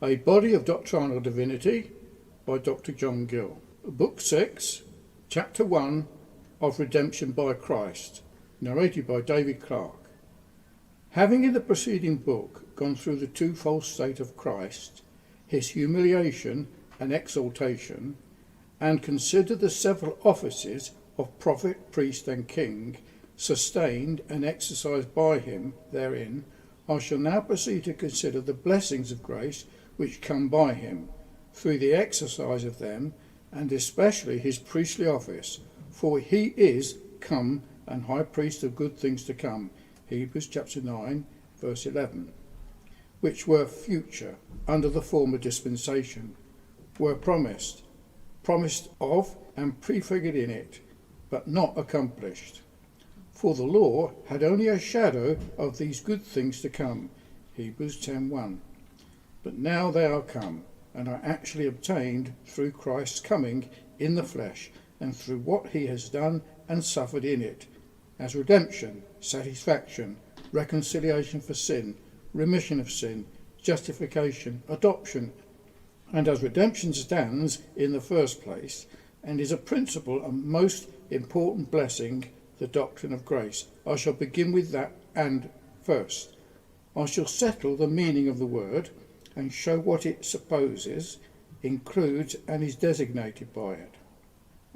A Body of Doctrinal Divinity by Dr. John Gill. Book 6, Chapter 1 of Redemption by Christ, narrated by David Clark. Having in the preceding book gone through the twofold state of Christ, his humiliation and exaltation, and considered the several offices of prophet, priest and king, sustained and exercised by him therein, I shall now proceed to consider the blessings of grace which come by him, through the exercise of them, and especially his priestly office, for he is come and high priest of good things to come, Hebrews chapter 9, verse 11, which were future, under the former dispensation, were promised of and prefigured in it, but not accomplished. For the law had only a shadow of these good things to come, Hebrews 10:1. But now they are come, and are actually obtained through Christ's coming in the flesh, and through what he has done and suffered in it, as redemption, satisfaction, reconciliation for sin, remission of sin, justification, adoption, and as redemption stands in the first place, and is a principal and most important blessing, the doctrine of grace. I shall begin with that, and first I shall settle the meaning of the word, and show what it supposes, includes, and is designated by it.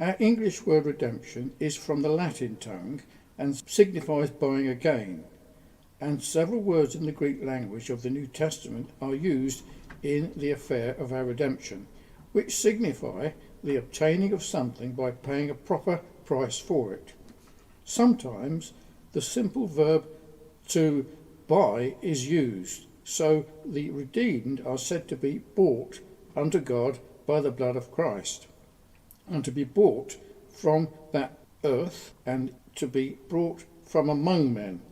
Our English word redemption is from the Latin tongue, and signifies buying again, and several words in the Greek language of the New Testament are used in the affair of our redemption, which signify the obtaining of something by paying a proper price for it. Sometimes the simple verb to buy is used, so the redeemed are said to be bought unto God by the blood of Christ, and to be bought from that earth, and to be brought from among men,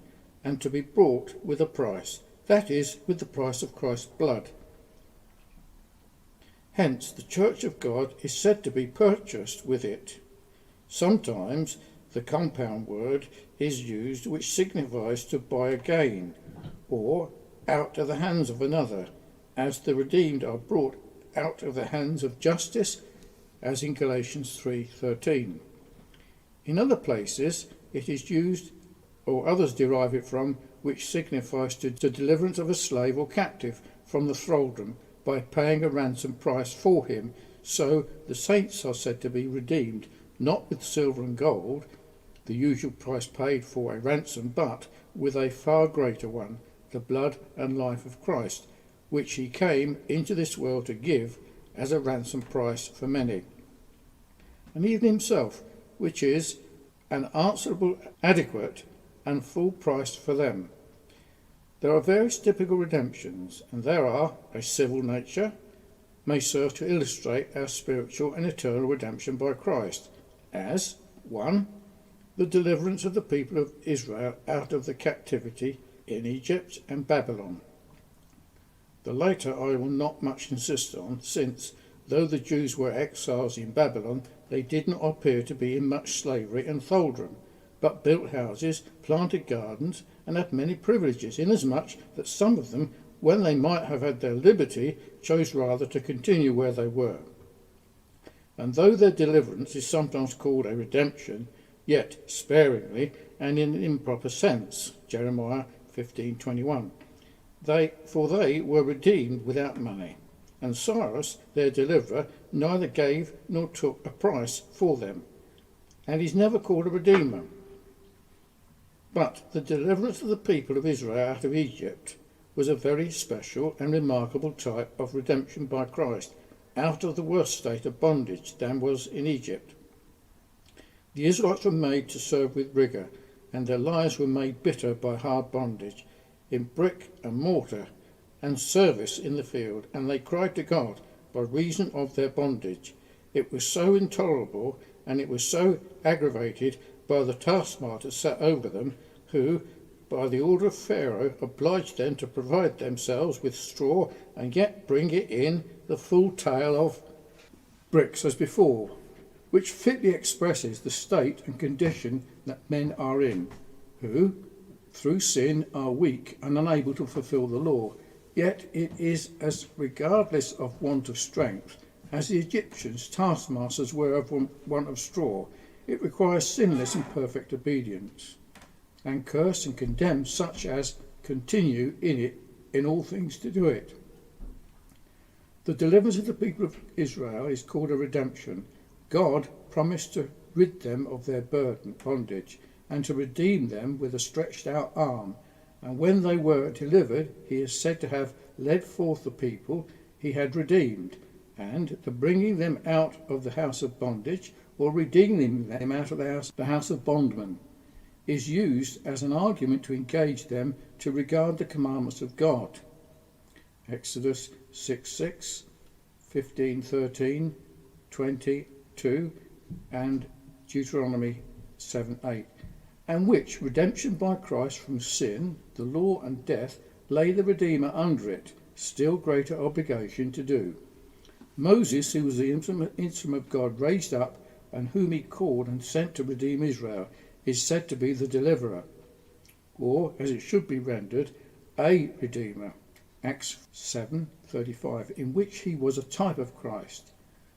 and to be brought with a price, that is, with the price of Christ's blood. Hence the Church of God is said to be purchased with it. Sometimes the compound word is used, which signifies to buy again, or out of the hands of another, as the redeemed are brought out of the hands of justice, as in Galatians 3:13. In other places it is used, or others derive it from, which signifies to the deliverance of a slave or captive from the thraldom by paying a ransom price for him. So the saints are said to be redeemed, not with silver and gold, the usual price paid for a ransom, but with a far greater one, the blood and life of Christ, which he came into this world to give as a ransom price for many, and even himself, which is an answerable, adequate and full price for them. There are various typical redemptions, and there are a civil nature, may serve to illustrate our spiritual and eternal redemption by Christ, as 1. The deliverance of the people of Israel out of the captivity in Egypt and Babylon. The latter I will not much insist on, since, though the Jews were exiles in Babylon, they did not appear to be in much slavery and thraldom, but built houses, planted gardens, and had many privileges, inasmuch that some of them, when they might have had their liberty, chose rather to continue where they were. And though their deliverance is sometimes called a redemption, yet sparingly and in an improper sense, Jeremiah 15:21. For they were redeemed without money, and Cyrus, their deliverer, neither gave nor took a price for them, and is never called a redeemer. But the deliverance of the people of Israel out of Egypt was a very special and remarkable type of redemption by Christ, out of the worse state of bondage than was in Egypt. The Israelites were made to serve with rigour, and their lives were made bitter by hard bondage, in brick and mortar, and service in the field, and they cried to God by reason of their bondage. It was so intolerable, and it was so aggravated by the taskmasters set over them, who, by the order of Pharaoh, obliged them to provide themselves with straw, and yet bring it in the full tale of bricks as before, which fitly expresses the state and condition that men are in, who, through sin, are weak and unable to fulfil the law, Yet it is as regardless of want of strength as the Egyptians' taskmasters were of want of straw. It requires sinless and perfect obedience, and curse and condemn such as continue in it in all things to do it. The deliverance of the people of Israel is called a redemption. God promised to rid them of their bondage, and to redeem them with a stretched out arm. And when they were delivered, he is said to have led forth the people he had redeemed, and the bringing them out of the house of bondage, or redeeming them out of the house of bondmen, is used as an argument to engage them to regard the commandments of God. Exodus 6:6, 15:13, 22, and Deuteronomy 7:8, and which redemption by Christ from sin, the law and death lay the Redeemer under it, still greater obligation to do. Moses, who was the instrument of God raised up, and whom he called and sent to redeem Israel, is said to be the deliverer, or, as it should be rendered, a redeemer. Acts 7:35, in which he was a type of Christ,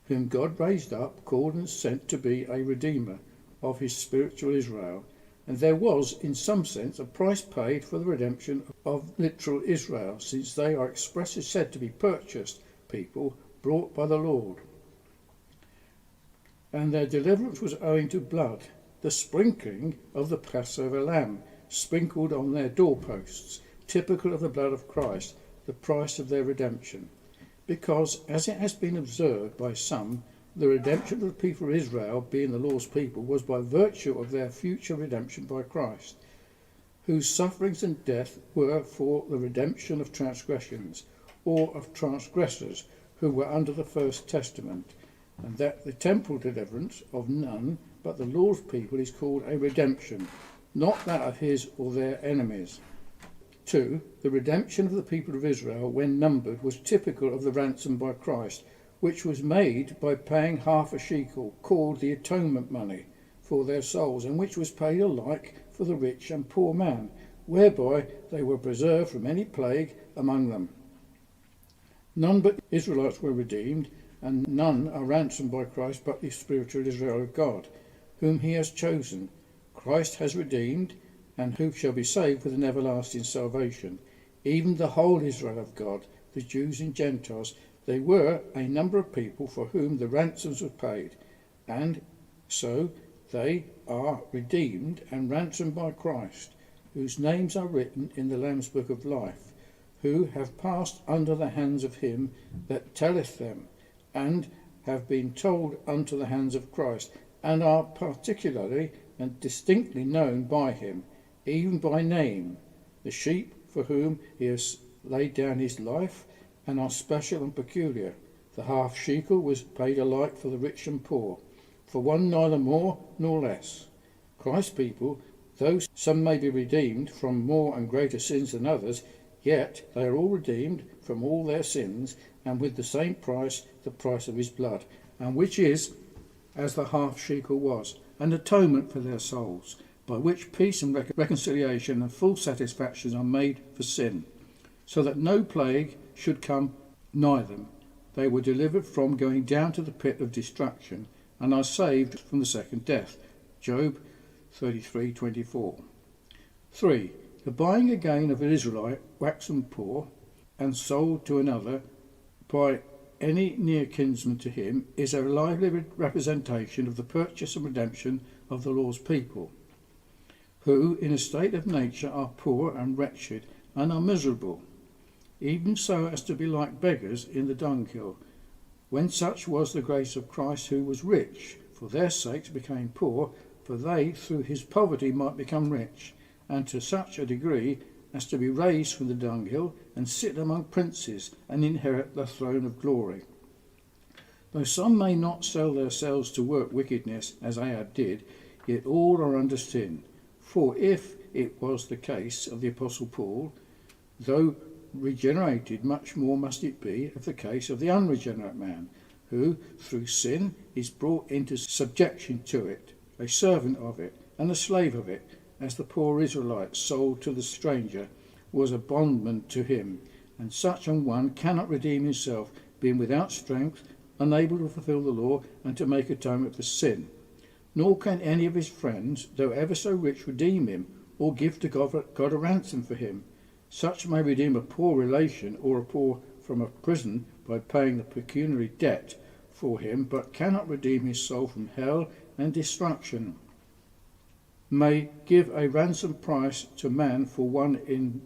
whom God raised up, called and sent to be a redeemer of his spiritual Israel. And there was, in some sense, a price paid for the redemption of literal Israel, since they are expressly said to be purchased people brought by the Lord. And their deliverance was owing to blood, the sprinkling of the Passover lamb, sprinkled on their doorposts, typical of the blood of Christ, the price of their redemption. Because, as it has been observed by some, the redemption of the people of Israel, being the Lord's people, was by virtue of their future redemption by Christ, whose sufferings and death were for the redemption of transgressions, or of transgressors who were under the first testament, and that the temporal deliverance of none but the Lord's people is called a redemption, not that of his or their enemies. 2. The redemption of the people of Israel, when numbered, was typical of the ransom by Christ, which was made by paying half a shekel, called the atonement money, for their souls, and which was paid alike for the rich and poor man, whereby they were preserved from any plague among them. None but Israelites were redeemed, and none are ransomed by Christ but the spiritual Israel of God, whom he has chosen. Christ has redeemed, and who shall be saved with an everlasting salvation, even the whole Israel of God, the Jews and Gentiles. They were a number of people for whom the ransoms were paid, and so they are redeemed and ransomed by Christ, whose names are written in the Lamb's book of life, who have passed under the hands of him that telleth them, and have been told unto the hands of Christ, and are particularly and distinctly known by him, even by name, the sheep for whom he has laid down his life, and are special and peculiar. The half shekel was paid alike for the rich and poor, for one neither more nor less. Christ's people, though some may be redeemed from more and greater sins than others, yet they are all redeemed from all their sins, and with the same price, the price of his blood, and which is, as the half shekel was, an atonement for their souls, by which peace and reconciliation and full satisfaction are made for sin, so that no plague should come nigh them. They were delivered from going down to the pit of destruction, and are saved from the second death. Job 33:24. 3. The buying again of an Israelite waxen poor and sold to another by any near kinsman to him is a lively representation of the purchase and redemption of the Lord's people, who in a state of nature are poor and wretched and are miserable, even so as to be like beggars in the dunghill, when such was the grace of Christ, who was rich, for their sakes became poor, for they through his poverty might become rich, and to such a degree as to be raised from the dunghill, and sit among princes, and inherit the throne of glory. Though some may not sell themselves to work wickedness, as Ahab did, yet all are under sin. For if it was the case of the Apostle Paul, though regenerated, much more must it be of the case of the unregenerate man, who through sin is brought into subjection to it, a servant of it, and a slave of it, as the poor Israelite sold to the stranger was a bondman to him, and such an one cannot redeem himself, being without strength, unable to fulfill the law, and to make atonement for sin. Nor can any of his friends, though ever so rich, redeem him, or give to God a ransom for him. Such may redeem a poor relation or a poor from a prison by paying the pecuniary debt for him, but cannot redeem his soul from hell and destruction. May give a ransom price to man for one in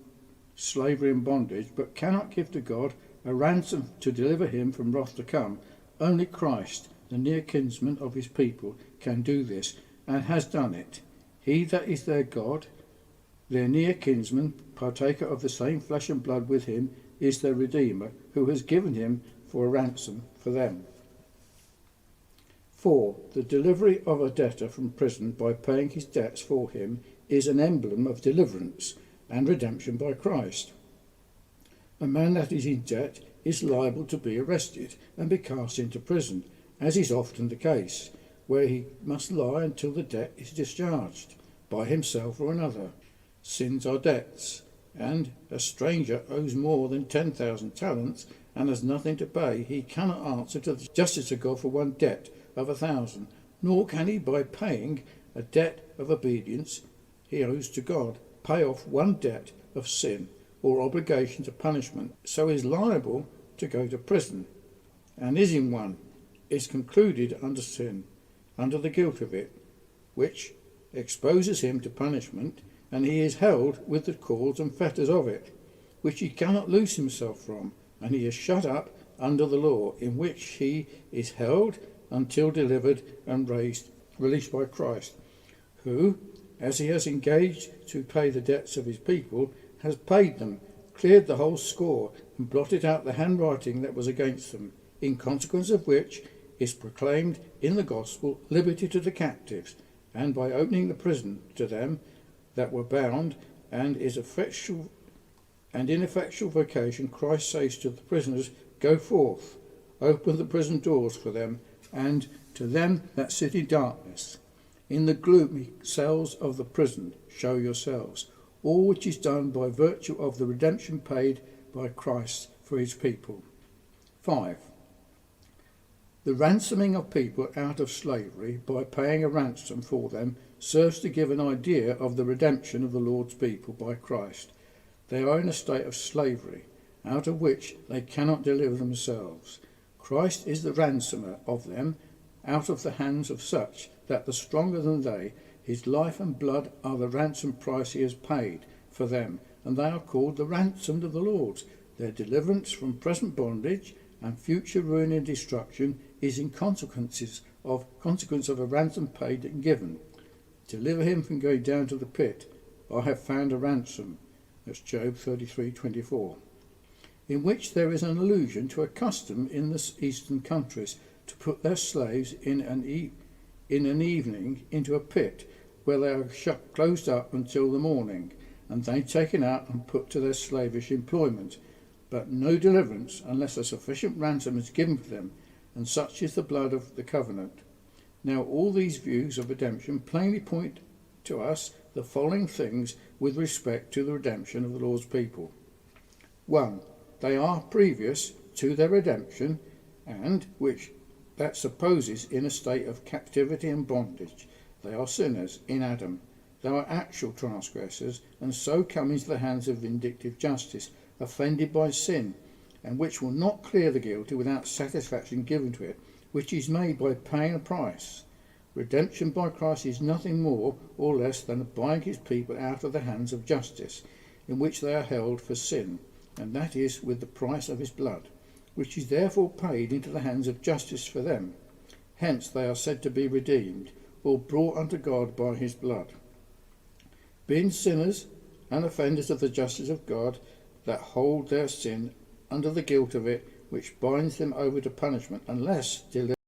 slavery and bondage, but cannot give to God a ransom to deliver him from wrath to come. Only Christ, the near kinsman of his people, can do this, and has done it. He that is their God, their near kinsman, partaker of the same flesh and blood with him, is their Redeemer, who has given him for a ransom for them. 4. The delivery of a debtor from prison by paying his debts for him is an emblem of deliverance and redemption by Christ. A man that is in debt is liable to be arrested and be cast into prison, as is often the case, where he must lie until the debt is discharged, by himself or another. Sins are debts, and a stranger owes more than 10,000 talents and has nothing to pay. He cannot answer to the justice of God for one debt of 1,000, nor can he, by paying a debt of obedience he owes to God, pay off one debt of sin or obligation to punishment. So he is liable to go to prison, and is in one, is concluded under sin, under the guilt of it, which exposes him to punishment, and he is held with the cords and fetters of it, which he cannot loose himself from, and he is shut up under the law, in which he is held until delivered and released by Christ, who, as he has engaged to pay the debts of his people, has paid them, cleared the whole score, and blotted out the handwriting that was against them, in consequence of which is proclaimed in the gospel liberty to the captives, and by opening the prison to them that were bound, and in effectual vocation, Christ says to the prisoners, Go forth, open the prison doors for them, and to them that sit in darkness, in the gloomy cells of the prison, show yourselves, all which is done by virtue of the redemption paid by Christ for his people. 5. The ransoming of people out of slavery by paying a ransom for them serves to give an idea of the redemption of the Lord's people by Christ. They are in a state of slavery, out of which they cannot deliver themselves. Christ is the ransomer of them out of the hands of such that the stronger than they, his life and blood are the ransom price he has paid for them, and they are called the ransomed of the Lord. Their deliverance from present bondage and future ruin and destruction is in consequence of a ransom paid and given. Deliver him from going down to the pit. I have found a ransom. That's Job 33:24. In which there is an allusion to a custom in the eastern countries to put their slaves in an evening into a pit, where they are closed up until the morning, and they taken out and put to their slavish employment, but no deliverance unless a sufficient ransom is given for them, and such is the blood of the covenant. Now all these views of redemption plainly point to us the following things with respect to the redemption of the Lord's people. 1. They are previous to their redemption, and which that supposes in a state of captivity and bondage. They are sinners in Adam. They are actual transgressors, and so come into the hands of vindictive justice, offended by sin, and which will not clear the guilty without satisfaction given to it, which is made by paying a price. Redemption by Christ is nothing more or less than buying his people out of the hands of justice, in which they are held for sin, and that is with the price of his blood, which is therefore paid into the hands of justice for them. Hence they are said to be redeemed, or brought unto God by his blood. Being sinners and offenders of the justice of God, that hold their sin under the guilt of it, which binds them over to punishment, unless delivered